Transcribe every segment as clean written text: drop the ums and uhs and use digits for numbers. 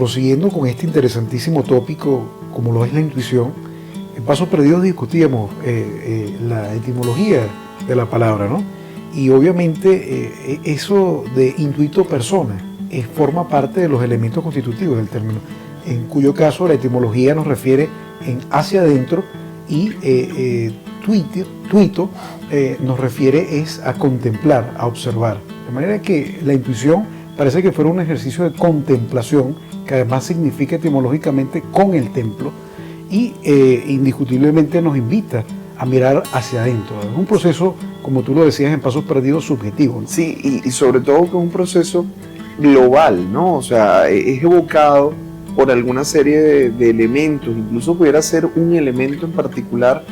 prosiguiendo con este interesantísimo tópico, como lo es la intuición, en Pasos Perdidos discutíamos la etimología de la palabra, ¿no? Y obviamente eso de intuito persona forma parte de los elementos constitutivos del término, en cuyo caso la etimología nos refiere en hacia adentro y tuito nos refiere es a contemplar, a observar. De manera que la intuición parece que fuera un ejercicio de contemplación, que además significa etimológicamente con el templo, y indiscutiblemente nos invita a mirar hacia adentro. Es un proceso, como tú lo decías en Pasos Perdidos, subjetivo, ¿no? Sí, y sobre todo que es un proceso global, ¿no? O sea, es evocado por alguna serie de elementos, incluso pudiera ser un elemento en particular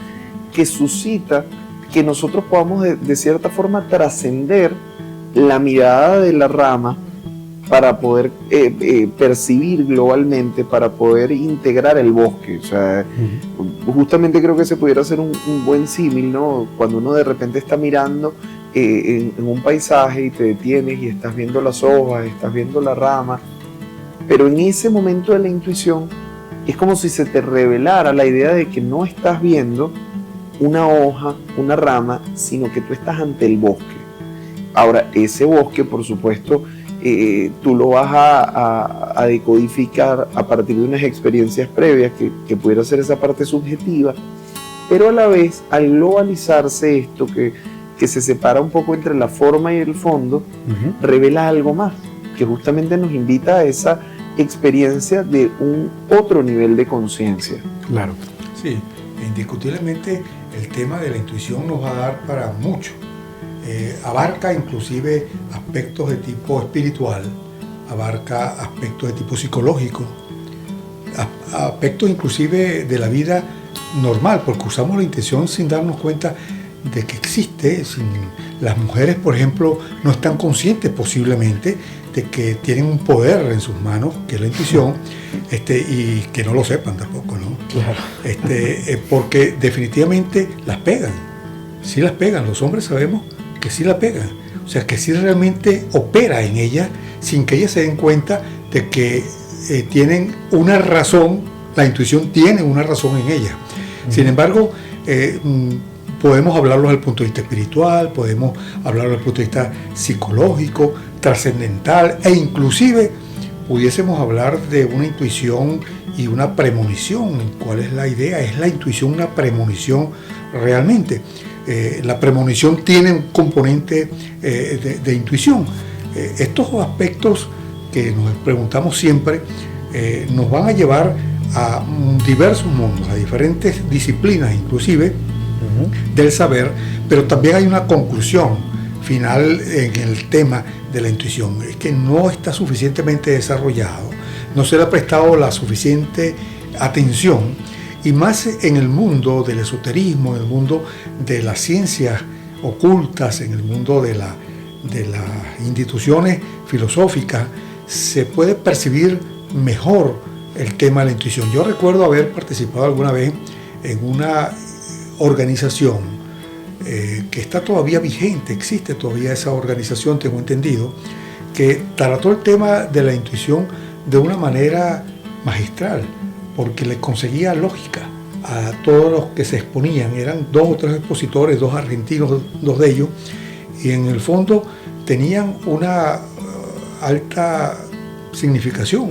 que suscita que nosotros podamos de cierta forma trascender la mirada de la rama para poder percibir globalmente, para poder integrar el bosque. O sea, justamente creo que se pudiera hacer un buen símil, ¿no? Cuando uno de repente está mirando en un paisaje y te detienes y estás viendo las hojas, estás viendo la rama, pero en ese momento de la intuición es como si se te revelara la idea de que no estás viendo una hoja, una rama, sino que tú estás ante el bosque. Ahora, ese bosque, por supuesto, tú lo vas a decodificar a partir de unas experiencias previas que pudiera ser esa parte subjetiva, pero a la vez, al globalizarse esto que se separa un poco entre la forma y el fondo, revela algo más, que justamente nos invita a esa experiencia de un otro nivel de conciencia. Claro. Sí, indiscutiblemente el tema de la intuición nos va a dar para mucho. Abarca inclusive aspectos de tipo espiritual, abarca aspectos de tipo psicológico, aspectos inclusive de la vida normal, porque usamos la intuición sin darnos cuenta de que existe. Las mujeres, por ejemplo, no están conscientes posiblemente de que tienen un poder en sus manos, que es la intuición, y que no lo sepan tampoco, ¿no? Claro. Porque definitivamente las pegan, sí las pegan, los hombres sabemos que sí la pegan, o sea que sí realmente opera en ella sin que ellas se den cuenta de que tienen una razón, la intuición tiene una razón en ella. Sin embargo, podemos hablarlo desde el punto de vista espiritual, podemos hablarlo desde el punto de vista psicológico, trascendental, e inclusive pudiésemos hablar de una intuición y una premonición. ¿Cuál es la idea? ¿Es la intuición una premonición realmente? La premonición tiene un componente de intuición. Estos aspectos que nos preguntamos siempre nos van a llevar a diversos mundos, a diferentes disciplinas inclusive del saber, pero también hay una conclusión final en el tema de la intuición, es que no está suficientemente desarrollado, no se le ha prestado la suficiente atención, y más en el mundo del esoterismo, en el mundo de las ciencias ocultas, en el mundo de las instituciones filosóficas, se puede percibir mejor el tema de la intuición. Yo recuerdo haber participado alguna vez en una organización que está todavía vigente, existe todavía esa organización, tengo entendido, que trató el tema de la intuición de una manera magistral, porque le conseguía lógica a todos los que se exponían. Eran 2 o 3 expositores, 2 argentinos, 2 de ellos, y en el fondo tenían una alta significación.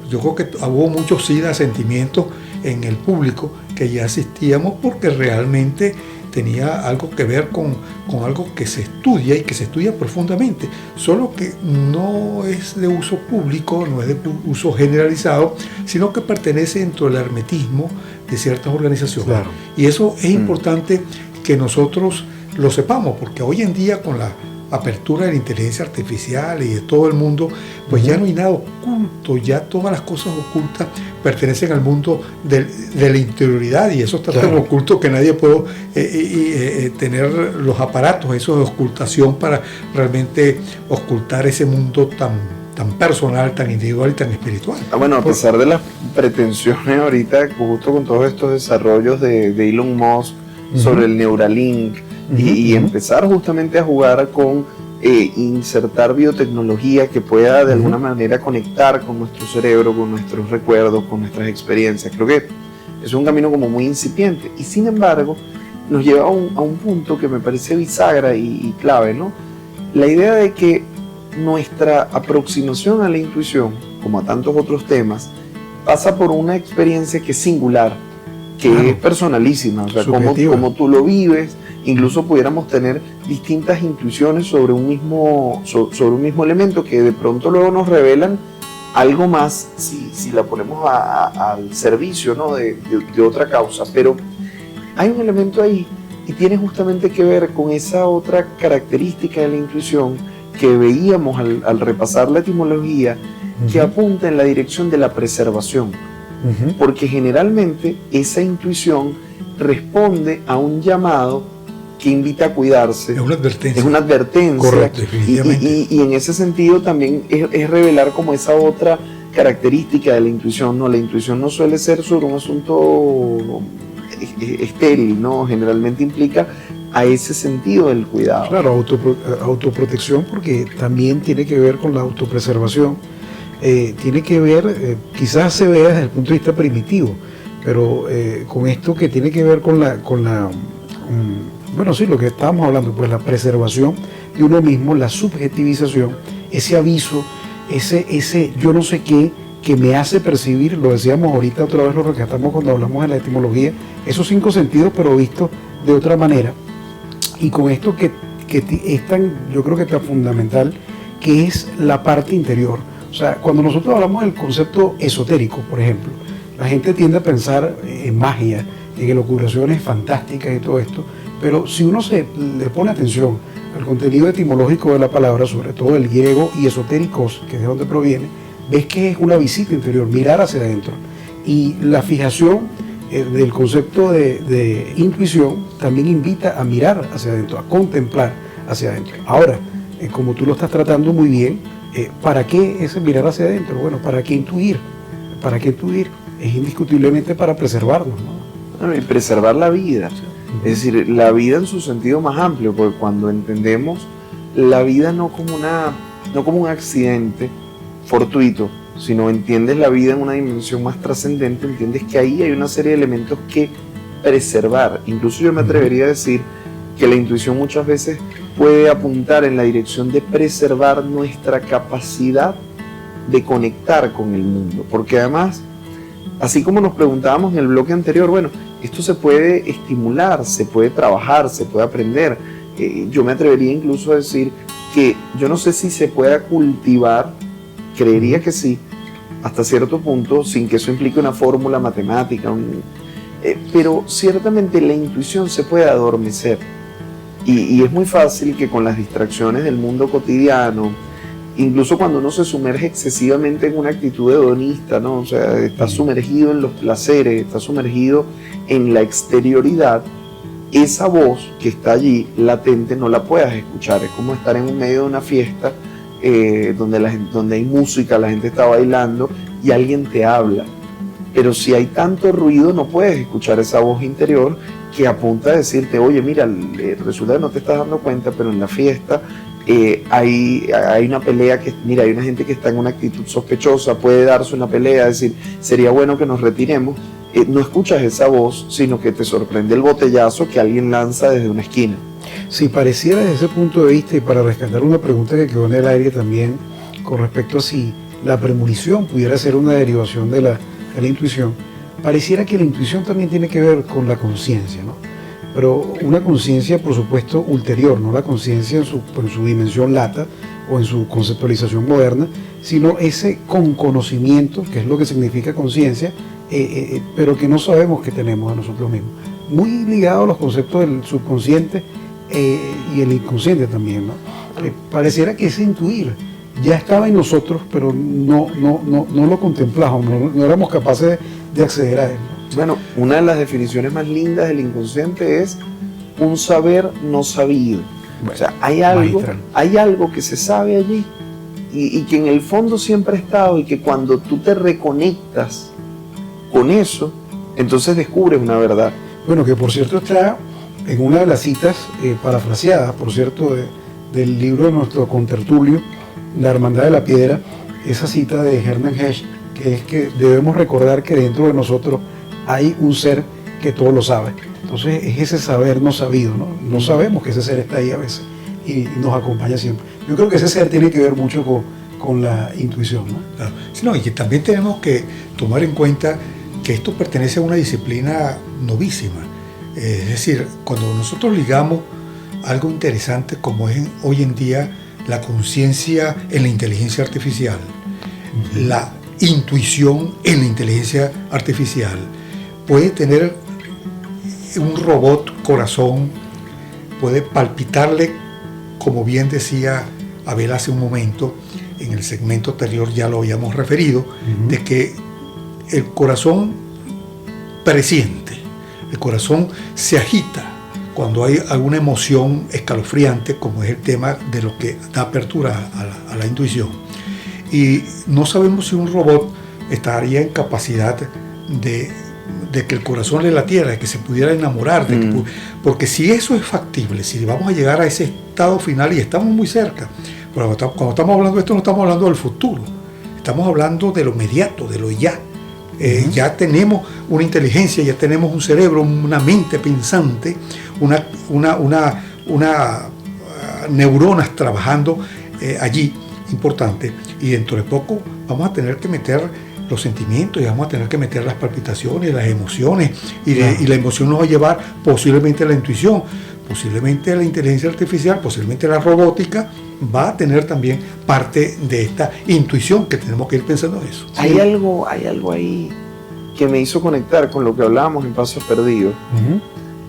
Yo creo que hubo muchos sentimientos en el público que ya asistíamos, porque realmente tenía algo que ver con algo que se estudia y que se estudia profundamente, solo que no es de uso público, no es de uso generalizado, sino que pertenece dentro del hermetismo de ciertas organizaciones. Claro. Y eso es importante que nosotros lo sepamos, porque hoy en día con la apertura de la inteligencia artificial y de todo el mundo, pues ya no hay nada oculto, ya todas las cosas ocultas pertenecen al mundo de la interioridad, y eso está tan oculto que nadie puede tener los aparatos esos de ocultación para realmente ocultar ese mundo tan personal, tan individual y tan espiritual. Bueno, a pesar de las pretensiones ahorita, justo con todos estos desarrollos de Elon Musk sobre el Neuralink, y empezar justamente a jugar con insertar biotecnología que pueda de alguna manera conectar con nuestro cerebro, con nuestros recuerdos, con nuestras experiencias. Creo que es un camino como muy incipiente y sin embargo nos lleva a un punto que me parece bisagra y clave, ¿no? La idea de que nuestra aproximación a la intuición, como a tantos otros temas, pasa por una experiencia que es singular, que es personalísima, o sea, como tú lo vives. Incluso pudiéramos tener distintas intuiciones sobre un mismo elemento que de pronto luego nos revelan algo más si la ponemos al servicio, ¿no? de otra causa. Pero hay un elemento ahí y tiene justamente que ver con esa otra característica de la intuición que veíamos al repasar la etimología, que apunta en la dirección de la preservación. Porque generalmente esa intuición responde a un llamado que invita a cuidarse. Es una advertencia. Es una advertencia. Correcto, definitivamente. Y en ese sentido también es revelar como esa otra característica de la intuición. No, la intuición no suele ser sobre un asunto estéril, ¿no? Generalmente implica a ese sentido del cuidado. Claro, autoprotección, porque también tiene que ver con la autopreservación. Tiene que ver, quizás se vea desde el punto de vista primitivo, pero con esto que tiene que ver con bueno, sí, lo que estábamos hablando, pues la preservación de uno mismo, la subjetivización, ese aviso, ese yo no sé qué, que me hace percibir, lo decíamos ahorita otra vez, lo rescatamos cuando hablamos de la etimología, esos 5 sentidos, pero vistos de otra manera. Y con esto que es tan, yo creo que es tan fundamental, que es la parte interior. O sea, cuando nosotros hablamos del concepto esotérico, por ejemplo, la gente tiende a pensar en magia, en elucubraciones fantásticas y todo esto, pero si uno le pone atención al contenido etimológico de la palabra, sobre todo el griego y esotéricos, que es de donde proviene, ves que es una visita interior, mirar hacia adentro. Y la fijación del concepto de intuición también invita a mirar hacia adentro, a contemplar hacia adentro. Ahora, como tú lo estás tratando muy bien, ¿para qué ese mirar hacia adentro? Bueno, ¿para qué intuir? ¿Para qué intuir? Es indiscutiblemente para preservarnos, ¿no? Y preservar la vida. Es decir, la vida en su sentido más amplio, porque cuando entendemos la vida no como un accidente fortuito, sino entiendes la vida en una dimensión más trascendente, entiendes que ahí hay una serie de elementos que preservar. Incluso yo me atrevería a decir que la intuición muchas veces puede apuntar en la dirección de preservar nuestra capacidad de conectar con el mundo, porque además, así como nos preguntábamos en el bloque anterior, bueno, esto se puede estimular, se puede trabajar, se puede aprender. Yo me atrevería incluso a decir que yo no sé si se pueda cultivar, creería que sí, hasta cierto punto, sin que eso implique una fórmula matemática, pero ciertamente la intuición se puede adormecer. Y es muy fácil que con las distracciones del mundo cotidiano, incluso cuando uno se sumerge excesivamente en una actitud hedonista, ¿no? O sea, está sumergido en los placeres, está sumergido en la exterioridad, esa voz que está allí latente no la puedas escuchar. Es como estar en medio de una fiesta donde hay música, la gente está bailando y alguien te habla. Pero si hay tanto ruido no puedes escuchar esa voz interior que apunta a decirte, oye, mira, resulta que no te estás dando cuenta, pero en la fiesta hay una pelea, mira, hay una gente que está en una actitud sospechosa, puede darse una pelea, es decir, sería bueno que nos retiremos. No escuchas esa voz, sino que te sorprende el botellazo que alguien lanza desde una esquina. Si pareciera desde ese punto de vista, y para rescatar una pregunta que quedó en el aire también, con respecto a si la premonición pudiera ser una derivación de la intuición, pareciera que la intuición también tiene que ver con la conciencia, ¿no? Pero una conciencia, por supuesto, ulterior, no la conciencia en su dimensión lata o en su conceptualización moderna, sino ese conocimiento, que es lo que significa conciencia, pero que no sabemos que tenemos a nosotros mismos. Muy ligado a los conceptos del subconsciente y el inconsciente también, ¿no? Pareciera que ese intuir ya estaba en nosotros, pero no lo contemplamos, no éramos capaces de acceder a él. Bueno, una de las definiciones más lindas del inconsciente es un saber no sabido. Bueno, o sea, hay algo que se sabe allí y que en el fondo siempre ha estado, y que cuando tú te reconectas con eso, entonces descubres una verdad. Bueno, que por cierto está en una de las citas parafraseadas, por cierto, del libro de nuestro contertulio, La Hermandad de la Piedra, esa cita de Hermann Hesse, que es que debemos recordar que dentro de nosotros hay un ser que todo lo sabe. Entonces es ese saber no sabido, ¿no? No sabemos que ese ser está ahí a veces y nos acompaña siempre. Yo creo que ese ser tiene que ver mucho con la intuición, ¿no? Claro. Sí, no, y que también tenemos que tomar en cuenta que esto pertenece a una disciplina novísima. Es decir, cuando nosotros ligamos algo interesante como es hoy en día la conciencia en la inteligencia artificial, la intuición en la inteligencia artificial, puede tener un robot corazón, puede palpitarle, como bien decía Abel hace un momento, en el segmento anterior ya lo habíamos referido, de que el corazón presiente, el corazón se agita cuando hay alguna emoción escalofriante, como es el tema de lo que da apertura a la intuición. Y no sabemos si un robot estaría en capacidad de que el corazón le latiera, de que se pudiera enamorar, porque si eso es factible, si vamos a llegar a ese estado final, y estamos muy cerca, cuando estamos hablando de esto no estamos hablando del futuro, estamos hablando de lo inmediato, de lo ya. Ya tenemos una inteligencia, ya tenemos un cerebro, una mente pensante, neuronas trabajando allí, importante, y dentro de poco vamos a tener que meter los sentimientos y vamos a tener que meter las palpitaciones, las emociones, y la emoción nos va a llevar posiblemente a la intuición, posiblemente a la inteligencia artificial, posiblemente a la robótica, va a tener también parte de esta intuición que tenemos que ir pensando en eso. Hay algo ahí que me hizo conectar con lo que hablábamos en Pasos Perdidos,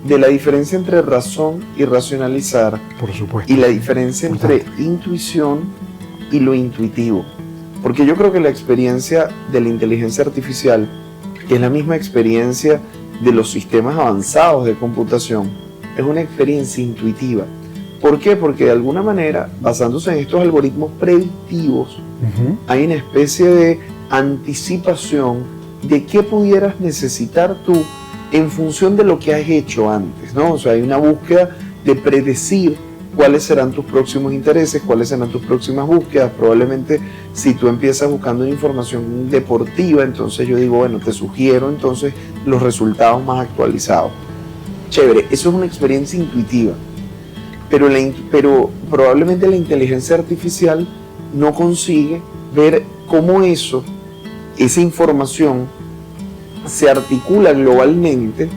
de la diferencia entre razón y racionalizar, por supuesto, y la diferencia entre intuición y lo intuitivo. Porque yo creo que la experiencia de la inteligencia artificial, que es la misma experiencia de los sistemas avanzados de computación, es una experiencia intuitiva. ¿Por qué? Porque de alguna manera, basándose en estos algoritmos predictivos, hay una especie de anticipación de qué pudieras necesitar tú en función de lo que has hecho antes, ¿no? O sea, hay una búsqueda de predecir cuáles serán tus próximos intereses, cuáles serán tus próximas búsquedas. Probablemente si tú empiezas buscando una información deportiva, entonces yo digo, bueno, te sugiero entonces los resultados más actualizados. Chévere, eso es una experiencia intuitiva. Pero probablemente la inteligencia artificial no consigue ver cómo esa información se articula globalmente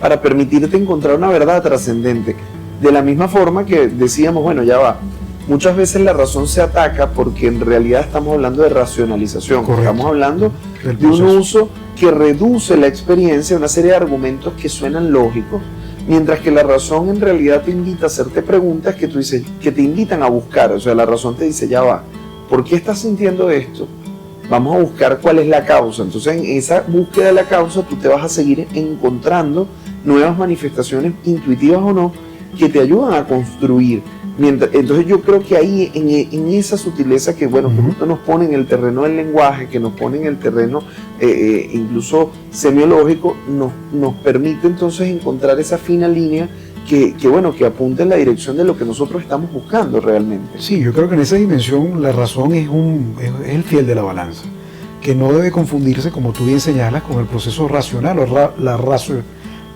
para permitirte encontrar una verdad trascendente. De la misma forma que decíamos, bueno, ya va, muchas veces la razón se ataca porque en realidad estamos hablando de racionalización. Correcto. Estamos hablando de un uso que reduce la experiencia a una serie de argumentos que suenan lógicos, mientras que la razón en realidad te invita a hacerte preguntas que tú dices, que te invitan a buscar. O sea, la razón te dice, ya va, ¿por qué estás sintiendo esto? Vamos a buscar cuál es la causa. Entonces, en esa búsqueda de la causa, tú te vas a seguir encontrando nuevas manifestaciones, intuitivas o no, que te ayudan a construir. Entonces yo creo que ahí, en esa sutileza que, bueno, que justo nos pone en el terreno del lenguaje, que nos pone en el terreno incluso semiológico, nos permite entonces encontrar esa fina línea que apunta en la dirección de lo que nosotros estamos buscando realmente. Sí, yo creo que en esa dimensión la razón es el fiel de la balanza, que no debe confundirse, como tú bien señalas, con el proceso racional o la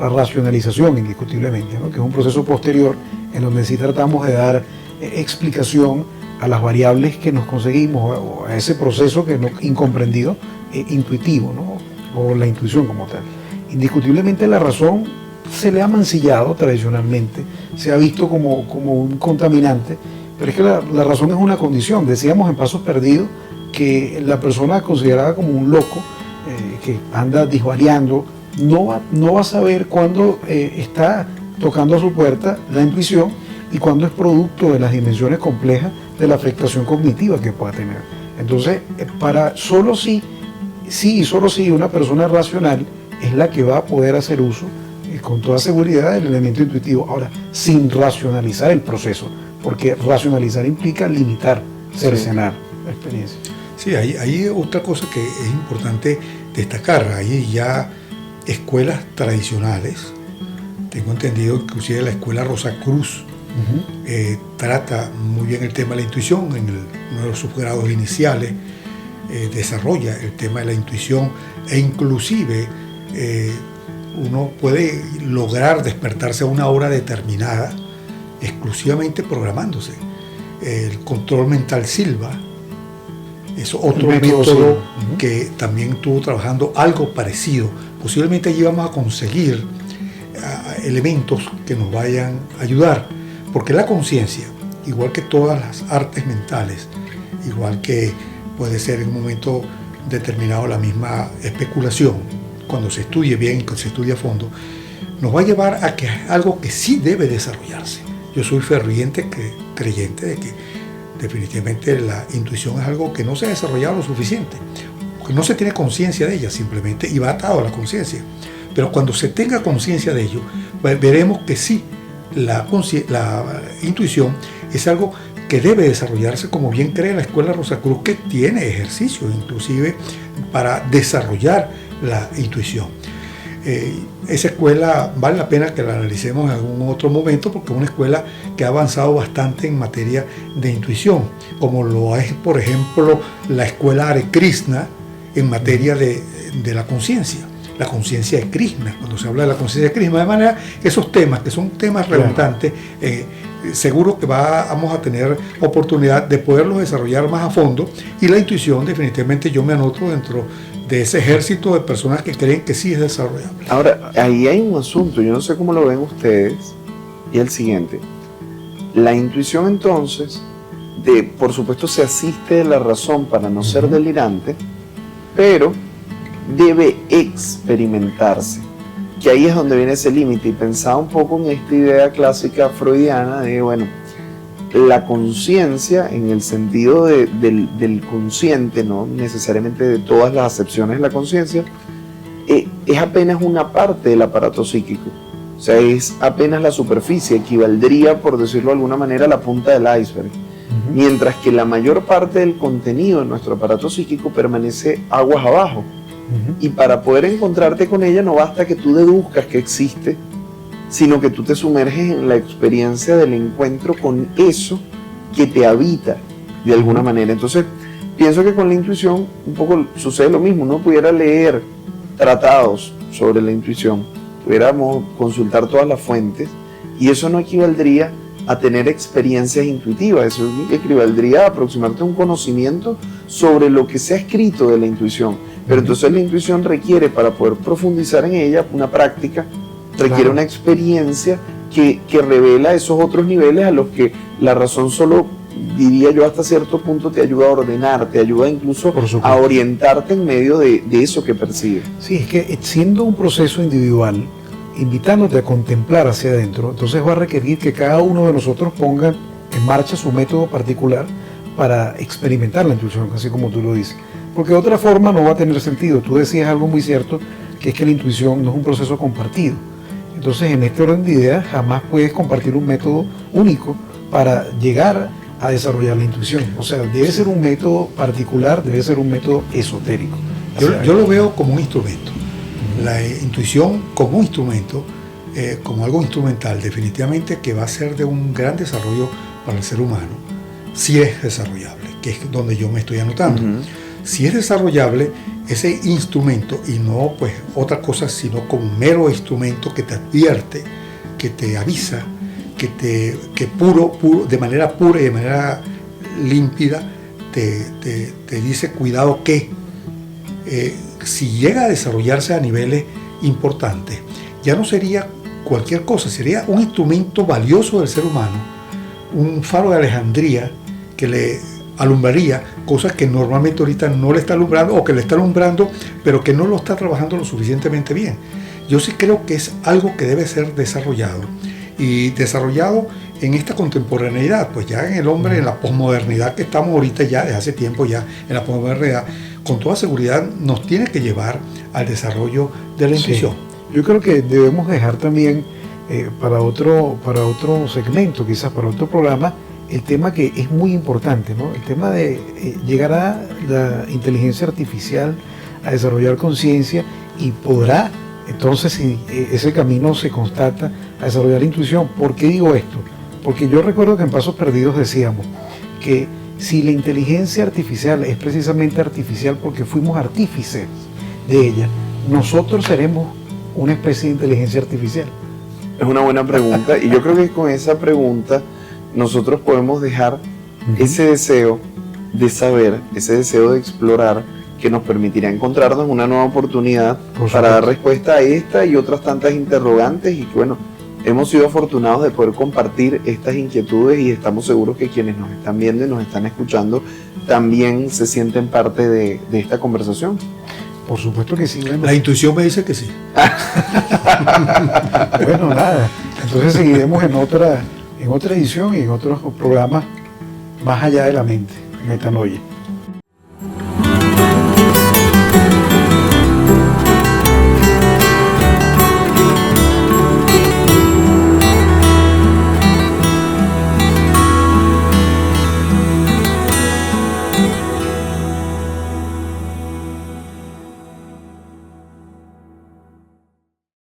racionalización, indiscutiblemente, ¿no? Que es un proceso posterior en donde sí tratamos de dar explicación a las variables que nos conseguimos, o a ese proceso que no incomprendido, intuitivo, ¿no? O la intuición como tal. Indiscutiblemente la razón se le ha mancillado tradicionalmente, se ha visto como un contaminante, pero es que la razón es una condición. Decíamos en Pasos Perdidos que la persona considerada como un loco, que anda disvariando, no va a saber cuándo está tocando a su puerta la intuición y cuándo es producto de las dimensiones complejas de la afectación cognitiva que pueda tener. Entonces, solo si una persona racional es la que va a poder hacer uso con toda seguridad del elemento intuitivo. Ahora, sin racionalizar el proceso, porque racionalizar implica limitar, cercenar la experiencia. Sí, hay otra cosa que es importante destacar. Hay ya escuelas tradicionales, tengo entendido inclusive la escuela Rosacruz trata muy bien el tema de la intuición en uno de los subgrados iniciales, desarrolla el tema de la intuición e inclusive uno puede lograr despertarse a una hora determinada exclusivamente programándose. El control mental Silva es otro método que también estuvo trabajando algo parecido. Posiblemente allí vamos a conseguir elementos que nos vayan a ayudar, porque la conciencia, igual que todas las artes mentales, igual que puede ser en un momento determinado la misma especulación, cuando se estudie bien y cuando se estudie a fondo, nos va a llevar a que es algo que sí debe desarrollarse. Yo soy ferviente creyente de que definitivamente la intuición es algo que no se ha desarrollado lo suficiente, porque no se tiene conciencia de ella simplemente y va atado a la conciencia. Pero cuando se tenga conciencia de ello, veremos que sí, la intuición es algo que debe desarrollarse, como bien cree la Escuela Rosacruz, que tiene ejercicios inclusive para desarrollar la intuición. Esa escuela vale la pena que la analicemos en algún otro momento, porque es una escuela que ha avanzado bastante en materia de intuición, como lo es, por ejemplo, la escuela Hare Krishna en materia de la conciencia. La conciencia de Krishna, cuando se habla de la conciencia de Krishna, de manera que esos temas, que son temas redundantes, seguro que vamos a tener oportunidad de poderlos desarrollar más a fondo, y la intuición definitivamente yo me anoto dentro de ese ejército de personas que creen que sí es desarrollable. Ahora, ahí hay un asunto, yo no sé cómo lo ven ustedes, y el siguiente. La intuición entonces, por supuesto se asiste de la razón para no ser delirante, pero debe experimentarse, que ahí es donde viene ese límite, y pensaba un poco en esta idea clásica freudiana de, bueno, la conciencia en el sentido del consciente, no necesariamente de todas las acepciones de la conciencia, es apenas una parte del aparato psíquico, o sea, es apenas la superficie, equivaldría, por decirlo de alguna manera, a la punta del iceberg, mientras que la mayor parte del contenido de nuestro aparato psíquico permanece aguas abajo. Y para poder encontrarte con ella no basta que tú deduzcas que existe, sino que tú te sumerges en la experiencia del encuentro con eso que te habita de alguna manera. Entonces, pienso que con la intuición un poco sucede lo mismo. Uno pudiera leer tratados sobre la intuición, pudiéramos consultar todas las fuentes, y eso no equivaldría a tener experiencias intuitivas, eso equivaldría a aproximarte a un conocimiento sobre lo que se ha escrito de la intuición. Pero entonces la intuición requiere, para poder profundizar en ella, una práctica, requiere una experiencia que revela esos otros niveles a los que la razón solo, diría yo, hasta cierto punto te ayuda a ordenar, te ayuda incluso a orientarte en medio de eso que percibes. Sí, es que siendo un proceso individual, invitándote a contemplar hacia adentro, entonces va a requerir que cada uno de nosotros ponga en marcha su método particular para experimentar la intuición, así como tú lo dices. Porque de otra forma no va a tener sentido. Tú decías algo muy cierto, que es que la intuición no es un proceso compartido. Entonces, en este orden de ideas, jamás puedes compartir un método único para llegar a desarrollar la intuición. O sea, debe ser un método particular, debe ser un método esotérico. Yo lo veo como un instrumento. La intuición como un instrumento, como algo instrumental, definitivamente que va a ser de un gran desarrollo para el ser humano, si es desarrollable, que es donde yo me estoy anotando. Si es desarrollable ese instrumento, y no pues otra cosa sino como un mero instrumento que te advierte, que te avisa, que de manera pura y de manera límpida te dice cuidado que si llega a desarrollarse a niveles importantes, ya no sería cualquier cosa, sería un instrumento valioso del ser humano, un faro de Alejandría que le alumbraría cosas que normalmente ahorita no le está alumbrando, o que le está alumbrando pero que no lo está trabajando lo suficientemente bien. Yo sí creo que es algo que debe ser desarrollado, y desarrollado en esta contemporaneidad, pues ya en el hombre, en la posmodernidad que estamos ahorita ya desde hace tiempo, ya en la posmodernidad, con toda seguridad nos tiene que llevar al desarrollo de la intuición. Yo creo que debemos dejar también para otro segmento, quizás para otro programa, el tema que es muy importante, ¿no? El tema de llegar a la inteligencia artificial, a desarrollar conciencia, y podrá, entonces, si ese camino se constata, a desarrollar intuición. ¿Por qué digo esto? Porque yo recuerdo que en Pasos Perdidos decíamos que si la inteligencia artificial es precisamente artificial porque fuimos artífices de ella, nosotros seremos una especie de inteligencia artificial. Es una buena pregunta y yo creo que con esa pregunta nosotros podemos dejar ese deseo de saber, ese deseo de explorar, que nos permitirá encontrarnos una nueva oportunidad para dar respuesta a esta y otras tantas interrogantes, y que bueno, hemos sido afortunados de poder compartir estas inquietudes y estamos seguros que quienes nos están viendo y nos están escuchando también se sienten parte de esta conversación. Por supuesto que sí. Bueno. La intuición me dice que sí. Bueno, nada. Entonces seguiremos en otra edición y en otros programas más allá de la mente, Metanoia.